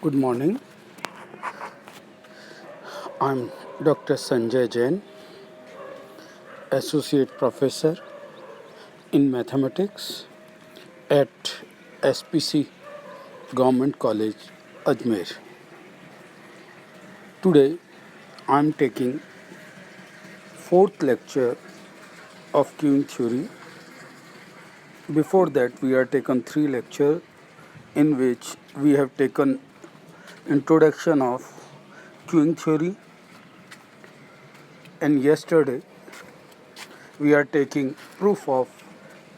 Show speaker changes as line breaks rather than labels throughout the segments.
Good morning. I'm Dr. Sanjay Jain, Associate Professor in Mathematics at SPC Government College, Ajmer. Today, I'm taking fourth lecture of queuing theory. Before that, we have taken three lectures in which we have taken introduction of queuing theory, and yesterday we are taking proof of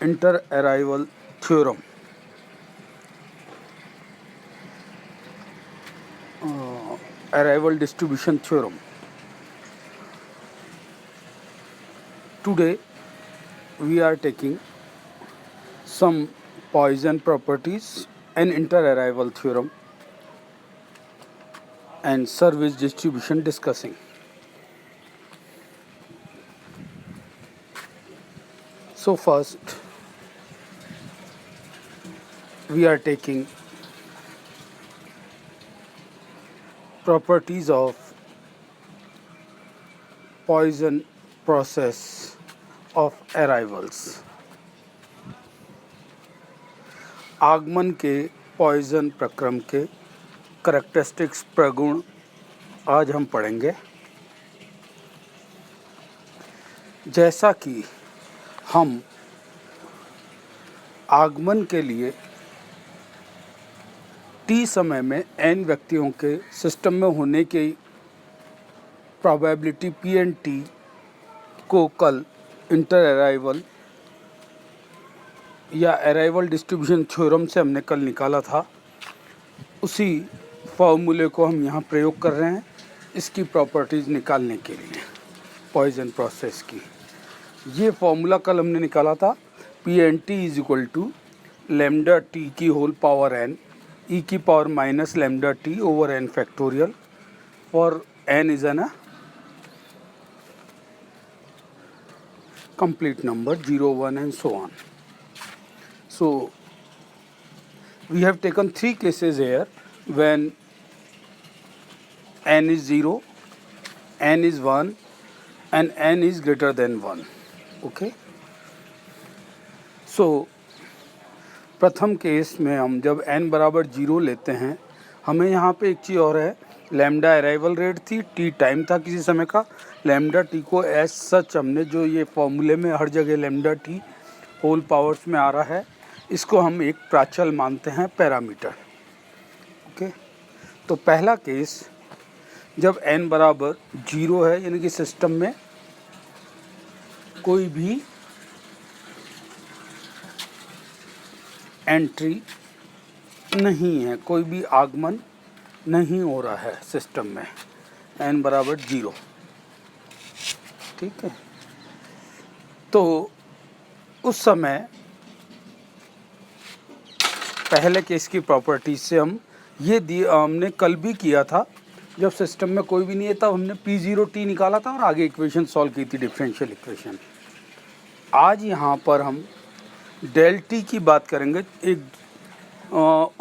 inter-arrival theorem. Arrival distribution theorem. Today we are taking some Poisson properties and inter-arrival theorem and service distribution discussing. So first we are taking properties of Poisson process of arrivals. आगमन के poison प्रक्रम के characteristics प्रगुण आज हम पढ़ेंगे। जैसा कि हम आगमन के लिए टी समय में n व्यक्तियों के सिस्टम में होने की प्रोबेबिलिटी पी एन टी को कल इंटर अराइवल या अराइवल डिस्ट्रीब्यूशन थ्योरम से हमने कल निकाला था, उसी फॉर्मूले को हम यहाँ प्रयोग कर रहे हैं इसकी प्रॉपर्टीज़ निकालने के लिए पॉइजन प्रोसेस की। ये फॉर्मूला कल हमने निकाला था, P N T is equal to lambda T की होल पावर एन ई की power minus lambda T over N factorial for N is N complete number 0, 1 and so on. So we have taken three cases here when n is 0, n is 1 and n is greater than 1. Okay. So प्रथम case में हम जब n बराबर 0 लेते हैं, हमें यहाँ पे एक चीज़ और है, लैम्डा अराइवल रेट थी, टी टाइम था किसी समय का, लैम्डा टी को एज सच हमने जो ये फॉर्मूले में हर जगह लैम्डा टी होल पावर्स में आ रहा है, इसको हम एक प्राचल मानते हैं, पैरामीटर। ओके, तो पहला केस जब n बराबर 0 है, यानी कि सिस्टम में कोई भी एंट्री नहीं है, कोई भी आगमन नहीं हो रहा है सिस्टम में, n बराबर 0। ठीक है, तो उस समय पहले केस की प्रॉपर्टीज से हम ये हमने कल भी किया था, जब सिस्टम में कोई भी नहीं है तब हमने P0T निकाला था और आगे इक्वेशन सॉल्व की थी, डिफरेंशियल इक्वेशन। आज यहाँ पर हम डेल टी की बात करेंगे, एक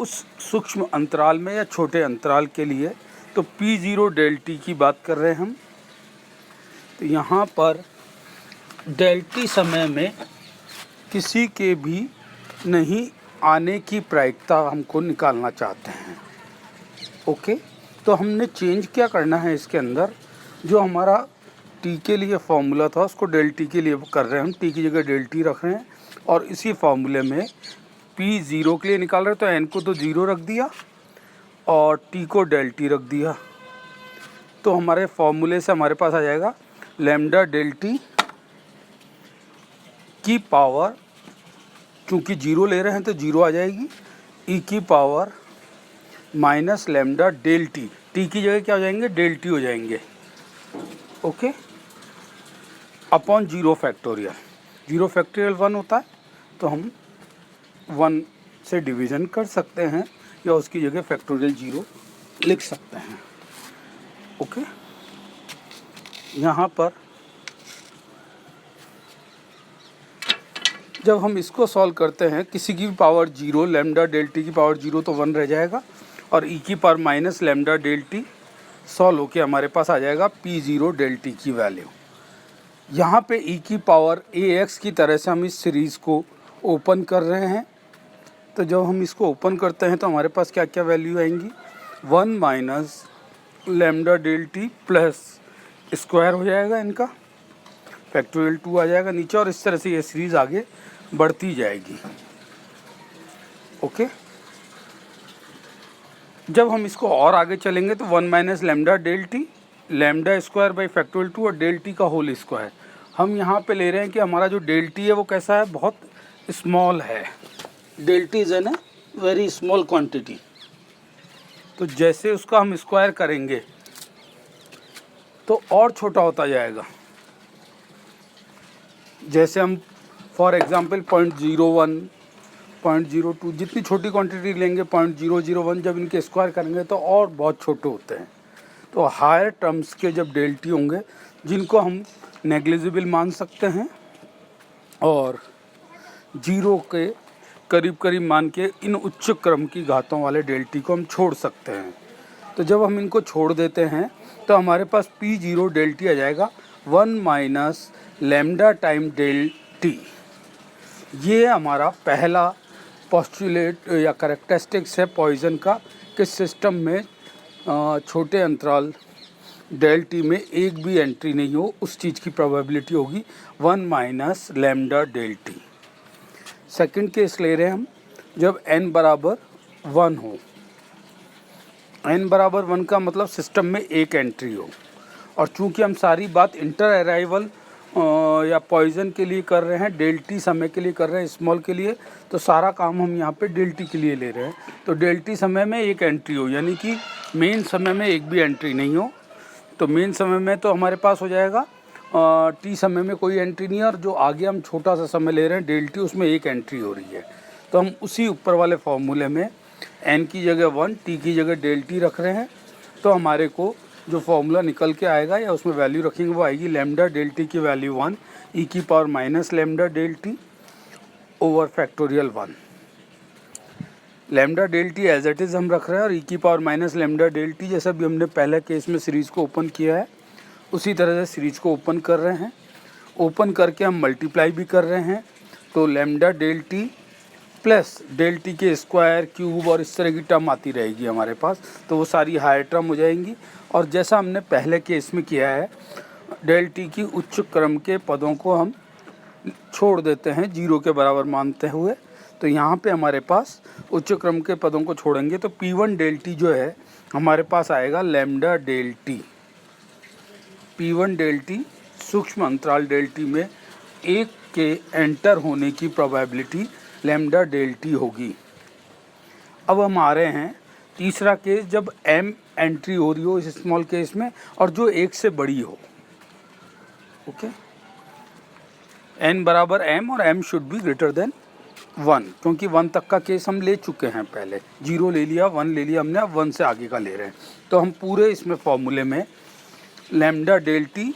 उस सूक्ष्म अंतराल में या छोटे अंतराल के लिए, तो P0 डेल टी की बात कर रहे हैं हम। तो यहाँ पर डेल टी समय में किसी के भी नहीं आने की प्रायिकता हमको निकालना चाहते हैं। ओके, तो हमने चेंज क्या करना है इसके अंदर, जो हमारा टी के लिए फॉर्मूला था उसको डेल टी के लिए कर रहे हैं हम, टी की जगह डेल टी रख रहे हैं और इसी फॉर्मूले में P0 के लिए निकाल रहे हैं, तो n को तो 0 रख दिया और t को डेल टी रख दिया, तो हमारे फॉर्मूले से हमारे पास आ जाएगा लैम्डा डेल टी की पावर, क्योंकि 0 ले रहे हैं तो 0 आ जाएगी, e की power minus lambda del T, T की जगह क्या हो जाएंगे, डेल टी हो जाएंगे। ओके, अपॉन 0 फैक्टोरियल, 0 फैक्टोरियल 1 होता है, तो हम 1 से डिवीज़न कर सकते हैं या उसकी जगह फैक्टोरियल 0 लिख सकते हैं। ओके, यहाँ पर जब हम इसको सॉल्व करते हैं, किसी की पावर 0, लैम्डा डेल टी की पावर 0 तो 1 रह जाएगा और ई की power minus lambda del T solve होके हमारे पास आ जाएगा पी ज़ीरो डेल टी की वैल्यू। यहाँ पे ई की पावर ए एक्स की तरह से हम इस सीरीज़ को ओपन कर रहे हैं। तो जब हम इसको ओपन करते हैं तो हमारे पास क्या क्या वैल्यू आएंगी, 1 minus lambda del T plus square हो जाएगा इनका, फैक्टोरियल 2 आ जाएगा नीचे, और इस तरह से ये सीरीज़ आगे बढ़ती जाएगी। ओके, जब हम इसको और आगे चलेंगे तो 1 minus lambda del T, lambda square by factorial 2 और डेल टी का होल स्क्वायर। हम यहाँ पे ले रहे हैं कि हमारा जो डेल टी है वो कैसा है, बहुत स्मॉल है। Del T is an A very small quantity. तो जैसे उसका हम स्क्वायर करेंगे तो और छोटा होता जाएगा। जैसे हम फॉर एग्जांपल 0.01, 0.02 जितनी छोटी क्वांटिटी लेंगे 0.001, जब इनके स्क्वायर करेंगे तो और बहुत छोटे होते हैं। तो हायर टर्म्स के जब डेल टी होंगे जिनको हम नेग्लिजिबल मान सकते हैं और जीरो के करीब करीब मान के इन उच्च क्रम की घातों वाले डेल टी को हम छोड़ सकते हैं। तो जब हम इनको छोड़ देते हैं तो हमारे पास पी ज़ीरो डेल टी आ जाएगा 1 minus lambda time del T. ये हमारा पहला पोस्टुलेट या करेक्टरिस्टिक्स है पॉइजन का कि सिस्टम में छोटे अंतराल डेल टी में एक भी एंट्री नहीं हो, उस चीज़ की प्रोबेबिलिटी होगी 1 minus lambda del T. Second case ले रहे हैं हम, जब n बराबर 1 हो। n बराबर 1 का मतलब सिस्टम में एक एंट्री हो, और चूंकि हम सारी बात इंटर अराइवल या पॉइजन के लिए कर रहे हैं, डेल टी समय के लिए कर रहे हैं, स्मॉल के लिए, तो सारा काम हम यहाँ पे डेल टी के लिए ले रहे हैं। तो डेल टी समय में एक एंट्री हो, यानी कि मेन समय में एक भी एंट्री नहीं हो। तो मेन समय में तो हमारे पास हो जाएगा टी समय में कोई एंट्री नहीं है, और जो आगे हम छोटा सा समय ले रहे हैं डेल टी, उसमें एक एंट्री हो रही है। तो हम उसी ऊपर वाले फॉर्मूले में n की जगह 1, टी की जगह डेल टी रख रहे हैं। तो हमारे को जो फॉर्मूला निकल के आएगा या उसमें वैल्यू रखेंगे वो आएगी लेमडा डेल टी की वैल्यू 1 ई की power minus lambda del T over factorial 1। Lambda del T as it is हम रख रहे हैं, और ई की power minus lambda del T जैसा भी हमने पहले केस में सीरीज़ को ओपन किया है उसी तरह से सीरीज़ को ओपन कर रहे हैं। ओपन करके हम मल्टीप्लाई भी कर रहे हैं। तो lambda del T plus del T के स्क्वायर, क्यूब और इस तरह की टर्म आती रहेगी हमारे पास, तो वो सारी हायर टर्म हो जाएंगी। और जैसा हमने पहले केस में किया है, डेल टी की उच्च क्रम के पदों को हम छोड़ देते हैं जीरो के बराबर मानते हुए। तो यहाँ पे हमारे पास उच्च क्रम के पदों को छोड़ेंगे तो P1 डेल टी जो है हमारे पास आएगा lambda del T. P1 del T सूक्ष्म अंतराल डेल टी में एक के एंटर होने की प्रोबेबिलिटी लेमडा डेल टी होगी। अब हम आ रहे हैं तीसरा केस, जब m एंट्री हो रही हो इस स्मॉल केस में और जो एक से बड़ी हो। ओके, n बराबर m और m should be greater than 1, क्योंकि 1 तक का केस हम ले चुके हैं पहले, 0 ले लिया, 1 ले लिया हमने, अब 1 से आगे का ले रहे हैं। तो हम पूरे इसमें फॉर्मूले में लेमडा डेल टी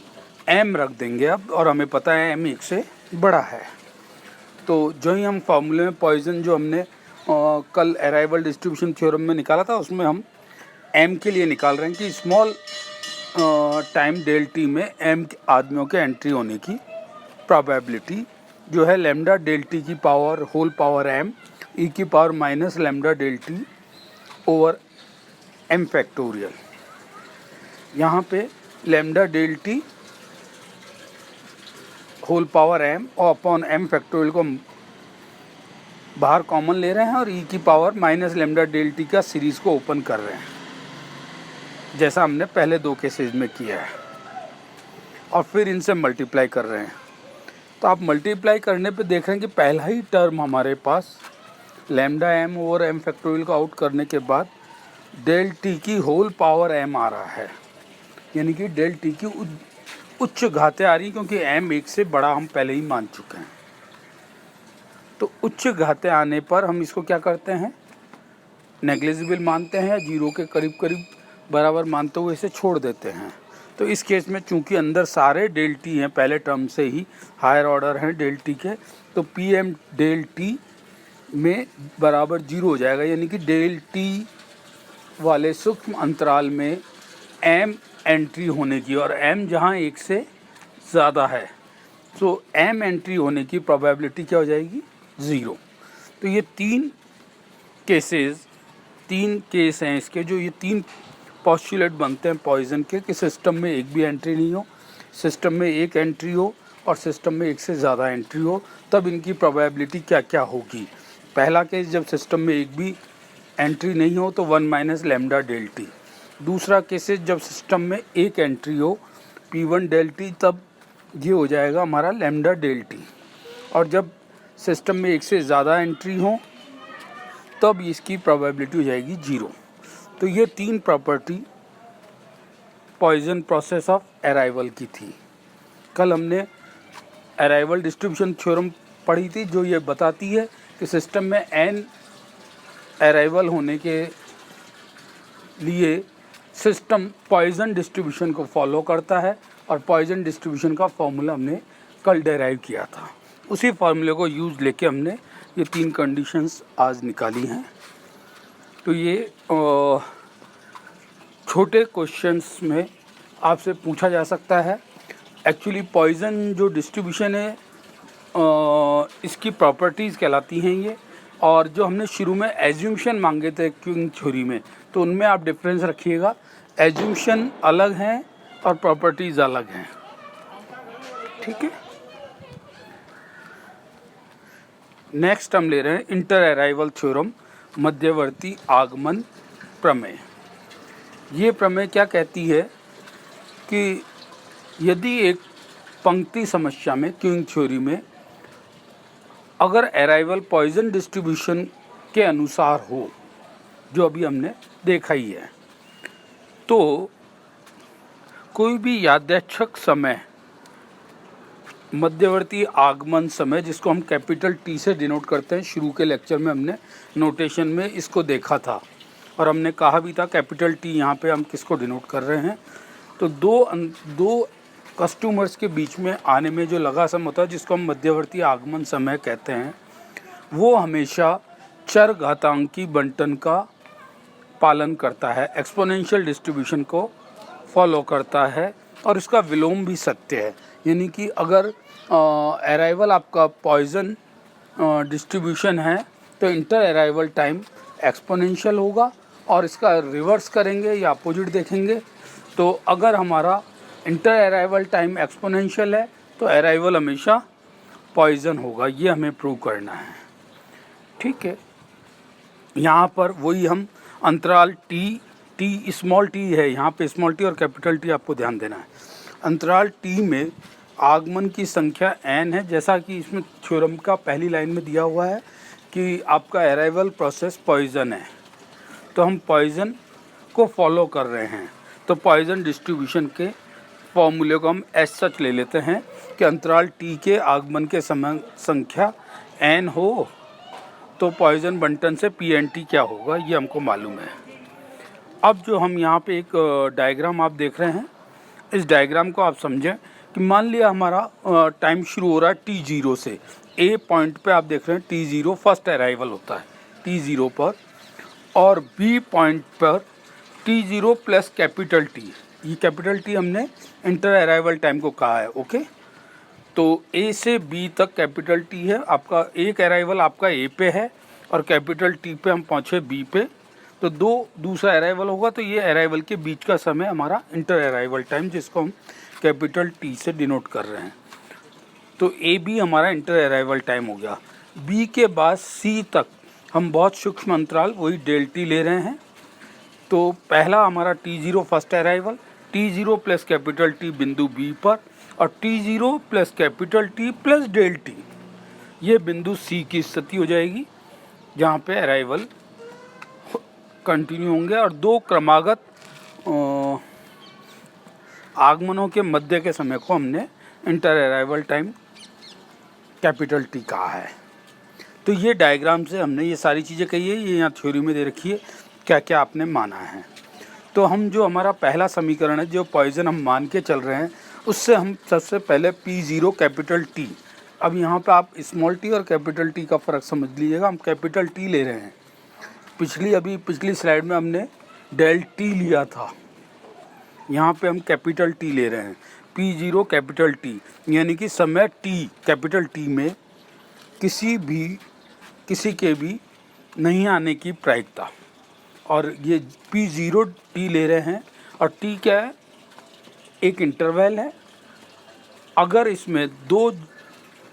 m रख देंगे अब, और हमें पता है m 1 से बड़ा है। तो जो ही हम फॉर्मूले में पॉइजन जो हमने कल अराइवल डिस्ट्रीब्यूशन थ्योरम में निकाला था उसमें हम m के लिए निकाल रहे हैं कि स्मॉल टाइम डेल टी में m आदमियों के एंट्री होने की प्रोबेबिलिटी जो है लेमडा डेल टी की power whole power m E की power minus lambda del T over m factorial. यहाँ पे lambda del T whole power m और अपॉन m फैक्टोरियल को बाहर कॉमन ले रहे हैं, और e की power minus lambda del T का सीरीज़ को ओपन कर रहे हैं जैसा हमने पहले दो केसेस में किया है, और फिर इनसे मल्टीप्लाई कर रहे हैं। तो आप मल्टीप्लाई करने पे देख रहे हैं कि पहला ही टर्म हमारे पास lambda m over m factorial को आउट करने के बाद डेल टी की होल पावर m आ रहा है, यानी कि डेल टी की उच्च घातें आ रही, क्योंकि m 1 से बड़ा हम पहले ही मान चुके हैं। तो उच्च घातें आने पर हम इसको क्या करते हैं, नेग्लिजिबल मानते हैं, जीरो के करीब करीब बराबर मानते हुए इसे छोड़ देते हैं। तो इस केस में चूंकि अंदर सारे डेल टी हैं, पहले टर्म से ही हायर ऑर्डर हैं डेल टी के, तो पी एम डेल टी में बराबर जीरो हो जाएगा, यानी कि डेल टी वाले सूक्ष्म अंतराल में m एंट्री होने की, और m जहाँ 1 से ज़्यादा है, तो m एंट्री होने की प्रोबेबिलिटी क्या हो जाएगी? 0। तो ये तीन केस हैं इसके, जो ये तीन पॉस्टुलेट बनते हैं पॉइजन के, कि सिस्टम में एक भी एंट्री नहीं हो, सिस्टम में एक एंट्री हो, और सिस्टम में 1 से ज़्यादा एंट्री हो, तब इनकी प्रोबेबिलिटी क्या क्या होगी। पहला केस, जब सिस्टम में एक भी एंट्री नहीं हो तो 1 माइनस लैम्डा डेल टी। दूसरा केस है जब सिस्टम में एक एंट्री हो, P1 डेल टी, तब ये हो जाएगा हमारा लैम्डा डेल टी। और जब सिस्टम में 1 से ज़्यादा एंट्री हो तब इसकी प्रोबेबिलिटी हो जाएगी 0। तो ये तीन property Poisson process of arrival की थी। कल हमने अराइवल डिस्ट्रीब्यूशन थ्योरम पढ़ी थी, जो ये बताती है कि सिस्टम में n अराइवल होने के लिए सिस्टम पॉइजन डिस्ट्रीब्यूशन को फॉलो करता है, और पॉइजन डिस्ट्रीब्यूशन का फॉर्मूला हमने कल डेराइव किया था। उसी फार्मूले को यूज़ लेके हमने ये तीन कंडीशंस आज निकाली हैं। तो ये छोटे क्वेश्चंस में आपसे पूछा जा सकता है। एक्चुअली पॉइजन जो डिस्ट्रीब्यूशन है इसकी प्रॉपर्टीज़ कहलाती हैं ये, और जो हमने शुरू में एज्यूम्शन मांगे थे क्यूइंग थ्योरी में, तो उनमें आप डिफरेंस रखिएगा। एज्यूम्शन अलग हैं और प्रॉपर्टीज़ अलग हैं, ठीक है। नेक्स्ट हम ले रहे हैं इंटर अराइवल थ्योरम, मध्यवर्ती आगमन प्रमेय। ये प्रमेय क्या कहती है कि यदि एक पंक्ति समस्या में क्यूइंग थ्योरी में अगर अराइवल पॉइजन डिस्ट्रीब्यूशन के अनुसार हो, जो अभी हमने देखा ही है, तो कोई भी यादृच्छिक समय, मध्यवर्ती आगमन समय, जिसको हम कैपिटल टी से डिनोट करते हैं, शुरू के लेक्चर में हमने नोटेशन में इसको देखा था, और हमने कहा भी था कैपिटल टी यहाँ पे हम किसको डिनोट कर रहे हैं। तो दो कस्टमर्स के बीच में आने में जो लगा समय होता है, जिसको हम मध्यवर्ती आगमन समय कहते हैं, वो हमेशा चर घातांकी बंटन का पालन करता है, एक्सपोनेंशियल डिस्ट्रीब्यूशन को फॉलो करता है, और इसका विलोम भी सत्य है। यानी कि अगर अराइवल आपका पॉइजन डिस्ट्रीब्यूशन है तो इंटर अराइवल टाइम एक्सपोनेंशियल होगा, और इसका रिवर्स करेंगे या अपोजिट देखेंगे, तो अगर हमारा इंटर अराइवल टाइम एक्सपोनेंशियल है तो अराइवल हमेशा पॉइजन होगा। ये हमें प्रूव करना है, ठीक है। यहाँ पर वही हम अंतराल टी स्मॉल टी है, यहाँ पे स्मॉल टी और कैपिटल टी आपको ध्यान देना है। अंतराल टी में आगमन की संख्या n है, जैसा कि इसमें थ्योरम का पहली लाइन में दिया हुआ है कि आपका अराइवल प्रोसेस पॉइजन है, तो हम पॉइजन को फॉलो कर रहे हैं। तो पॉइजन डिस्ट्रीब्यूशन के फॉर्मूले को हम एज सच ले लेते हैं कि अंतराल टी के आगमन के समय संख्या n हो तो पॉइजन बंटन से पी.एन.टी क्या होगा, ये हमको मालूम है। अब जो हम यहाँ पे एक डायग्राम आप देख रहे हैं, इस डायग्राम को आप समझें कि मान लिया हमारा टाइम शुरू हो रहा है t0 से। ए पॉइंट पे आप देख रहे हैं t0 फर्स्ट अराइवल होता है t0 पर, और बी पॉइंट पर t0 प्लस कैपिटल टी, ये कैपिटल टी हमने इंटर अराइवल टाइम को कहा है, ओके। तो ए से बी तक कैपिटल टी है, आपका एक अराइवल आपका ए पे है और कैपिटल टी पे हम पहुँचे बी पे, तो दूसरा अराइवल होगा, तो ये अराइवल के बीच का समय हमारा इंटर अराइवल टाइम, जिसको हम कैपिटल टी से डिनोट कर रहे हैं। तो ए बी हमारा इंटर अराइवल टाइम हो गया। बी के बाद सी तक हम बहुत सूक्ष्म अंतराल वही डेल टी ले रहे हैं। तो पहला हमारा t0 first arrival, t0 plus capital T बिंदु बी पर, और t0 plus capital T plus del T, ये बिंदु सी की स्थिति हो जाएगी, जहाँ पे अराइवल कंटिन्यू होंगे। और दो क्रमागत आगमनों के मध्य के समय को हमने inter arrival time capital T कहा है। तो ये डायग्राम से हमने ये सारी चीज़ें कही है, ये यहाँ थ्योरी में दे रखी है क्या क्या आपने माना है। तो हम जो हमारा पहला समीकरण है, जो पॉइजन हम मान के चल रहे हैं, उससे हम सबसे पहले P0 कैपिटल टी, अब यहाँ पे आप स्मॉल टी और कैपिटल टी का फ़र्क समझ लीजिएगा। हम कैपिटल टी ले रहे हैं, पिछली स्लाइड में हमने डेल टी लिया था, यहाँ पे हम कैपिटल टी ले रहे हैं, P0 कैपिटल टी, यानी कि समय t कैपिटल टी में किसी के भी नहीं आने की प्रायिकता। और ये P0 t ले रहे हैं, और t क्या है, एक इंटरवल है। अगर इसमें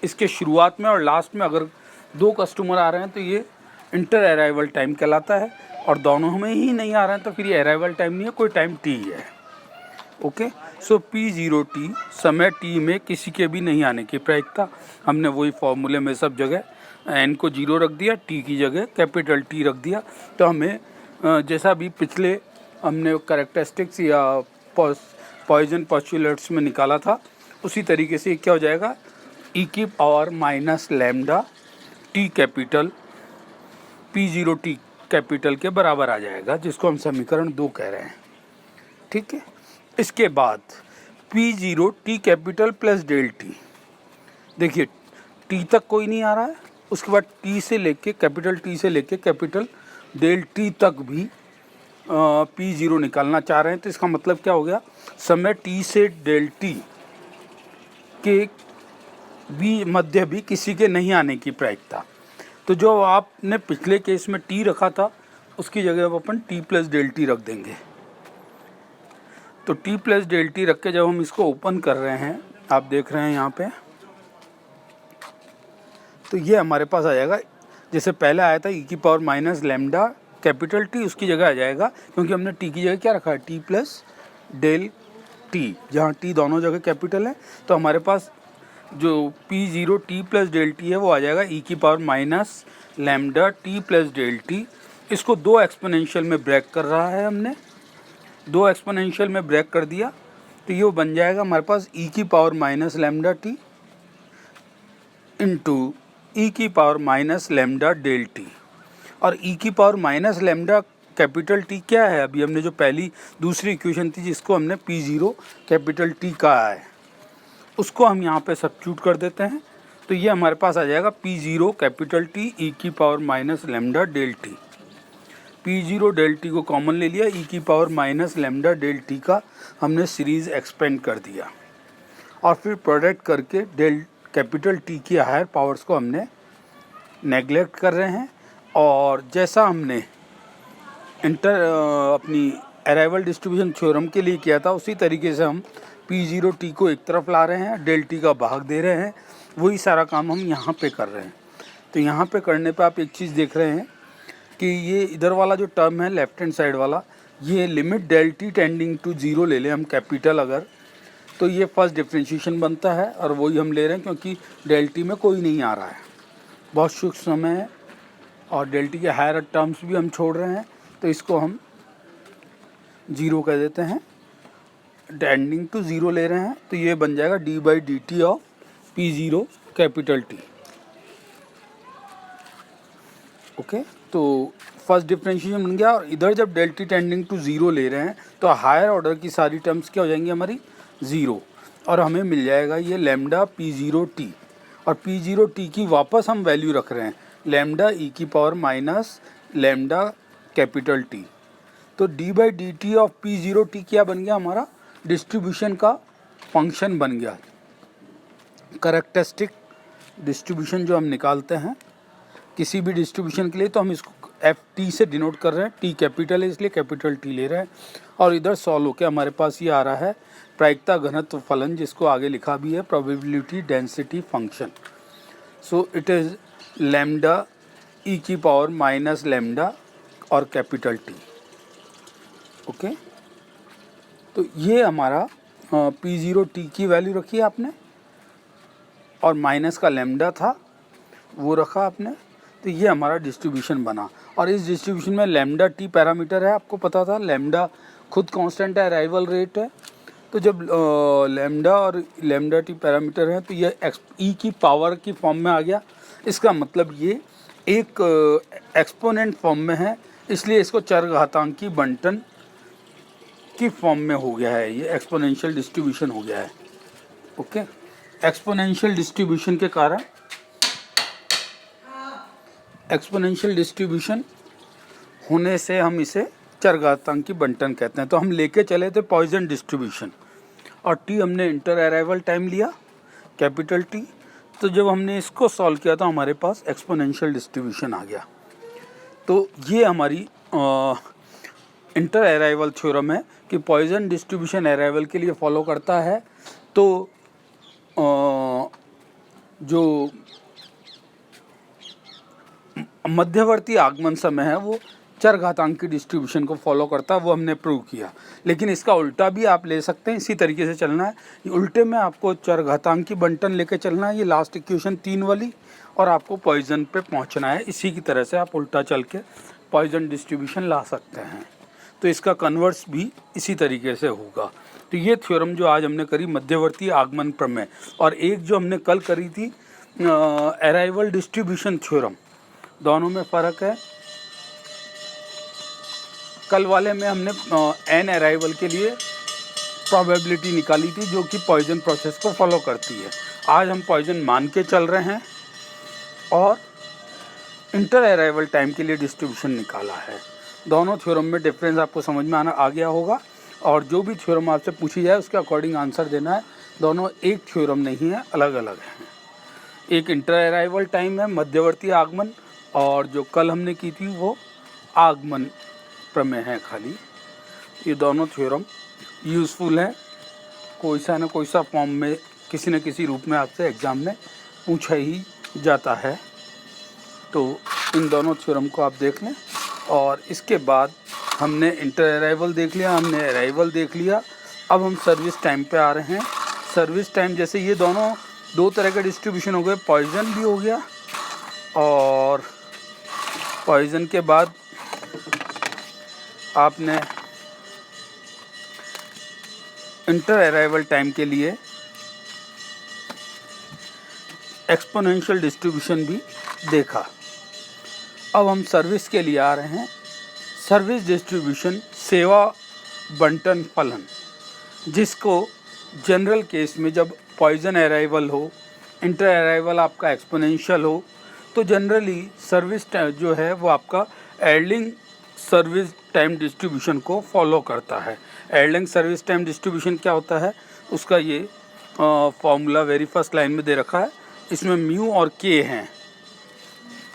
इसके शुरुआत में और लास्ट में अगर 2 कस्टमर आ रहे हैं तो ये इंटर अराइवल टाइम कहलाता है, और दोनों में ही नहीं आ रहे हैं तो फिर ये अराइवल टाइम नहीं है, कोई टाइम t है। ओके, सो P0 t समय t में किसी के भी नहीं आने की प्रायिकता। हमने वही फॉर्मूले में सब जगह n को 0 रख दिया, t की जगह कैपिटल T रख दिया। तो हमें जैसा भी पिछले हमने कैरेक्टरिस्टिक्स या पॉइजन पोस्टुलेट्स में निकाला था, उसी तरीके से क्या हो जाएगा, e की power minus lambda t capital P0 t capital के बराबर आ जाएगा, जिसको हम समीकरण 2 कह रहे हैं। ठीक है, इसके बाद P0 t capital plus del T, देखिए t तक कोई नहीं आ रहा है, उसके बाद t से लेके कैपिटल T से लेके कैपिटल डेल टी तक भी P0 निकालना चाह रहे हैं। तो इसका मतलब क्या हो गया, समय t से डेल टी के भी मध्य भी किसी के नहीं आने की प्रायिकता। तो जो आपने पिछले केस में t रखा था, उसकी जगह अब अपन t प्लस डेल टी रख देंगे। तो t प्लस डेल टी रख के जब हम इसको ओपन कर रहे हैं, आप देख रहे हैं यहाँ पे, तो ये हमारे पास आ जाएगा, जैसे पहले आया था e की power minus lambda capital T, उसकी जगह आ जाएगा, क्योंकि हमने t की जगह क्या रखा है, t प्लस डेल टी, जहाँ t दोनों जगह कैपिटल है। तो हमारे पास जो P0 t plus del T है वो आ जाएगा e की power minus lambda t plus del T. इसको 2 एक्सपोनेंशियल में ब्रेक कर रहा है, हमने 2 एक्सपोनेंशियल में ब्रेक कर दिया, तो ये बन जाएगा हमारे पास e की power minus lambda T into E की power minus lambda del T. और e की power minus lambda capital T क्या है, अभी हमने जो दूसरी इक्वेशन थी जिसको हमने P0 कैपिटल T कहा है, उसको हम यहाँ पे सब्स्टिट्यूट कर देते हैं। तो ये हमारे पास आ जाएगा P0 कैपिटल T ई की power minus lambda del t. P0 del t को कॉमन ले लिया, e की power minus lambda del T का हमने सीरीज एक्सपेंड कर दिया, और फिर प्रोडक्ट करके डेल कैपिटल T की हायर पावर्स को हमने नेगलेक्ट कर रहे हैं। और जैसा हमने अपनी अराइवल डिस्ट्रीब्यूशन थ्योरम के लिए किया था, उसी तरीके से हम P0 t को एक तरफ ला रहे हैं, डेल टी का भाग दे रहे हैं, वही सारा काम हम यहाँ पे कर रहे हैं। तो यहाँ पे करने पे आप एक चीज़ देख रहे हैं कि ये इधर वाला जो टर्म है लेफ्ट हैंड साइड वाला, ये limit del T tending to 0 ले लें हम कैपिटल अगर, तो ये फर्स्ट डिफ्रेंशिएशन बनता है, और वही हम ले रहे हैं क्योंकि डेल टी में कोई नहीं आ रहा है, बहुत सूक्ष्म समय है, और डेल टी के हायर टर्म्स भी हम छोड़ रहे हैं, तो इसको हम 0 कह देते हैं, टेंडिंग टू 0 ले रहे हैं। तो ये बन जाएगा D by D T of P0 capital T. Okay, तो फर्स्ट डिफ्रेंशिएशन बन गया, और इधर जब डेल टी टेंडिंग टू 0 ले रहे हैं तो हायर ऑर्डर की सारी टर्म्स क्या हो जाएंगी हमारी 0, और हमें मिल जाएगा ये लैम्डा P0 t, और P0 t की वापस हम वैल्यू रख रहे हैं लैम्डा e की power minus lambda capital T। तो d by D T of P0 t क्या बन गया, हमारा डिस्ट्रीब्यूशन का फंक्शन बन गया। कैरेक्टरिस्टिक डिस्ट्रीब्यूशन जो हम निकालते हैं किसी भी डिस्ट्रीब्यूशन के लिए, तो हम इसको एफ टी से डिनोट कर रहे हैं, टी कैपिटल है इसलिए कैपिटल टी ले रहे हैं। और इधर सॉल्व होकर हमारे पास ये आ रहा है प्रायिकता घनत्व फलन, जिसको आगे लिखा भी है probability density function. So it is lambda E की पावर माइनस लैम्डा और कैपिटल टी। ओके, तो ये हमारा P0 t की वैल्यू रखी है आपने, और माइनस का लैम्डा था वो रखा आपने, तो ये हमारा डिस्ट्रीब्यूशन बना। और इस डिस्ट्रीब्यूशन में लैम्डा टी पैरामीटर है, आपको पता था लैम्डा खुद कांस्टेंट है, अराइवल रेट है। तो जब लैम्डा और लैम्डा टी पैरामीटर है तो ये ई की पावर की फॉर्म में आ गया। इसका मतलब ये एक एक्सपोनेंट फॉर्म में है, इसलिए इसको चरघातांकी बंटन की फॉर्म में हो गया है, ये एक्सपोनेंशियल डिस्ट्रीब्यूशन हो गया है। ओके, एक्सपोनेंशियल डिस्ट्रीब्यूशन के कारण एक्सपोनेंशियल डिस्ट्रीब्यूशन होने से हम इसे चरघातांकी बंटन कहते हैं। तो हम लेके चले थे पॉइजन डिस्ट्रीब्यूशन, और टी हमने इंटर अराइवल टाइम लिया कैपिटल टी। तो जब हमने इसको सॉल्व किया तो हमारे पास एक्सपोनेंशियल डिस्ट्रीब्यूशन आ गया। तो ये हमारी इंटर अराइवल थ्योरम है कि पॉइजन डिस्ट्रीब्यूशन अराइवल के लिए फॉलो करता है। तो जो मध्यवर्ती आगमन समय है वो चरघातांकी डिस्ट्रीब्यूशन को फॉलो करता है, वो हमने प्रूव किया। लेकिन इसका उल्टा भी आप ले सकते हैं, इसी तरीके से चलना है। उल्टे में आपको चरघातांकी बंटन लेके चलना है, ये लास्ट इक्वेशन 3 वाली, और आपको पॉइजन पे पहुंचना है। इसी की तरह से आप उल्टा चल के पॉइजन डिस्ट्रीब्यूशन ला सकते हैं। तो इसका कन्वर्स भी इसी तरीके से होगा। तो ये थ्योरम जो आज हमने करी मध्यवर्ती आगमन प्रमेय, और एक जो हमने कल करी थी अराइवल डिस्ट्रीब्यूशन थ्योरम, दोनों में फ़र्क है। कल वाले में हमने एन अराइवल के लिए प्रोबेबिलिटी निकाली थी जो कि पॉइजन प्रोसेस को फॉलो करती है। आज हम पॉइजन मान के चल रहे हैं और इंटर अराइवल टाइम के लिए डिस्ट्रीब्यूशन निकाला है। दोनों थ्योरम में डिफरेंस आपको समझ में आ गया होगा, और जो भी थ्योरम आपसे पूछी जाए उसके अकॉर्डिंग आंसर देना है। दोनों एक थ्योरम नहीं है, अलग अलग हैं। एक इंटर अराइवल टाइम है मध्यवर्ती आगमन, और जो कल हमने की थी वो आगमन प्रमेय है खाली। ये दोनों थ्योरम यूज़फुल हैं, कोई सा न कोई सा फॉर्म में किसी न किसी रूप में आपसे एग्ज़ाम में पूछा ही जाता है। तो इन दोनों थ्योरम को आप देख लें। और इसके बाद हमने इंटर अराइवल देख लिया, हमने अराइवल देख लिया। अब हम सर्विस टाइम पे आ रहे हैं। सर्विस टाइम जैसे ये दोनों दो तरह के डिस्ट्रीब्यूशन हो गए, पॉइजन भी हो गया, और पॉइजन के बाद आपने इंटर अराइवल टाइम के लिए एक्सपोनेंशियल डिस्ट्रीब्यूशन भी देखा। अब हम सर्विस के लिए आ रहे हैं। सर्विस डिस्ट्रीब्यूशन सेवा बंटन फलन, जिसको जनरल केस में जब पॉइजन अराइवल हो, इंटर अराइवल आपका एक्सपोनेंशियल हो, तो जनरली सर्विस जो है वो आपका एर्लिंग सर्विस टाइम डिस्ट्रीब्यूशन को फॉलो करता है। एर्लिंग सर्विस टाइम डिस्ट्रीब्यूशन क्या होता है, उसका ये फॉर्मूला वेरी फर्स्ट लाइन में दे रखा है। इसमें म्यू और के हैं।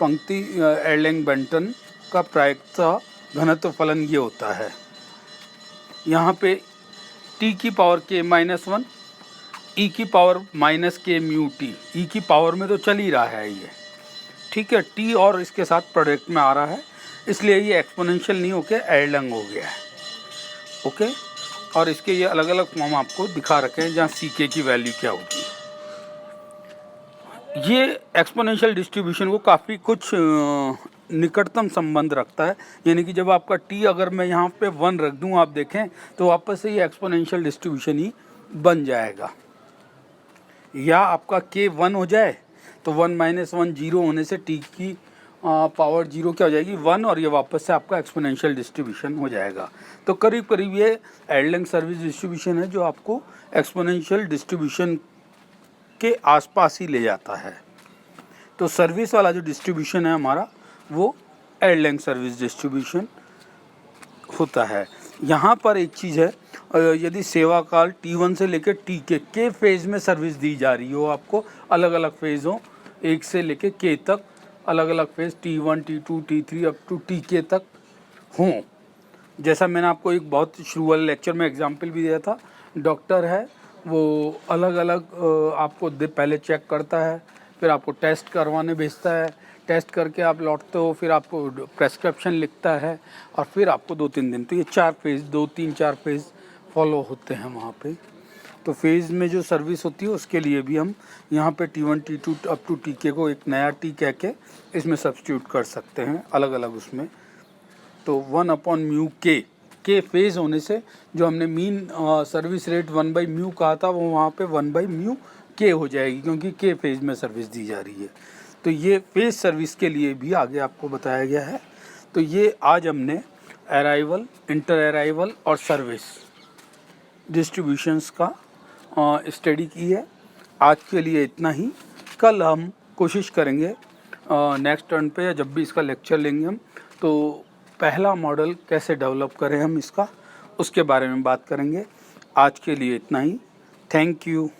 पंक्ति एर्लिंग बंटन का प्रायिकता घनत्व फलन ये होता है। यहाँ पे टी की पावर के -1, ई की पावर -k म्यू टी। ई की पावर में तो चल ही रहा है ये, ठीक है। टी और इसके साथ प्रोडक्ट में आ रहा है, इसलिए ये एक्सपोनेंशियल नहीं होके एर्लिंग हो गया है। ओके, और इसके ये अलग अलग फॉर्म आपको दिखा रखे हैं जहाँ सी के की वैल्यू क्या होगी। ये एक्सपोनेंशियल डिस्ट्रीब्यूशन को काफ़ी कुछ निकटतम संबंध रखता है। यानी कि जब आपका टी अगर मैं यहाँ पे 1 रख दूँ, आप देखें तो वापस से ये एक्सपोनेंशियल डिस्ट्रीब्यूशन ही बन जाएगा। या आपका के 1 हो जाए तो 1 - 1 0 होने से टी की पावर 0 क्या हो जाएगी, 1, और ये वापस से आपका एक्सपोनेंशियल डिस्ट्रीब्यूशन हो जाएगा। तो करीब करीब ये एर्लिंग सर्विस डिस्ट्रीब्यूशन है जो आपको एक्सपोनेंशियल डिस्ट्रीब्यूशन के आसपास ही ले जाता है। तो सर्विस वाला जो डिस्ट्रीब्यूशन है हमारा वो एर्लिंग सर्विस डिस्ट्रीब्यूशन होता है। यहाँ पर एक चीज़ है, यदि सेवा काल T1 से लेकर टी के फेज़ में सर्विस दी जा रही हो, आपको अलग अलग फेज़ हो, 1 से लेकर के तक अलग अलग phase T1 T2 T3 up to T तक हों। जैसा मैंने आपको एक बहुत शुरू वाले लेक्चर में एग्जांपल भी दिया था, डॉक्टर है वो अलग अलग आपको पहले चेक करता है, फिर आपको टेस्ट करवाने भेजता है, टेस्ट करके आप लौटते हो, फिर आपको प्रेस्क्रिप्शन लिखता है, और फिर आपको 2-3 दिन, तो ये 4 फेज़ 2-3-4 फेज़ फॉलो होते हैं वहाँ पे। तो फेज़ में जो सर्विस होती है उसके लिए भी हम यहाँ पे T1 T2 up to T को एक नया टी कह के इसमें सब्स्टिट्यूट कर सकते हैं अलग अलग उसमें। तो 1/μ के फेज़ होने से जो हमने मीन सर्विस रेट 1/μ कहा था वो वहाँ पे 1/μ के हो जाएगी, क्योंकि के फेज़ में सर्विस दी जा रही है। तो ये फेज़ सर्विस के लिए भी आगे आपको बताया गया है। तो ये आज हमने अराइवल, इंटर अराइवल और सर्विस डिस्ट्रीब्यूशंस का स्टडी की है। आज के लिए इतना ही। कल हम कोशिश करेंगे नेक्स्ट टर्न पे, या जब भी इसका लेक्चर लेंगे हम, तो पहला मॉडल कैसे डेवलप करें हम इसका, उसके बारे में बात करेंगे। आज के लिए इतना ही। Thank you.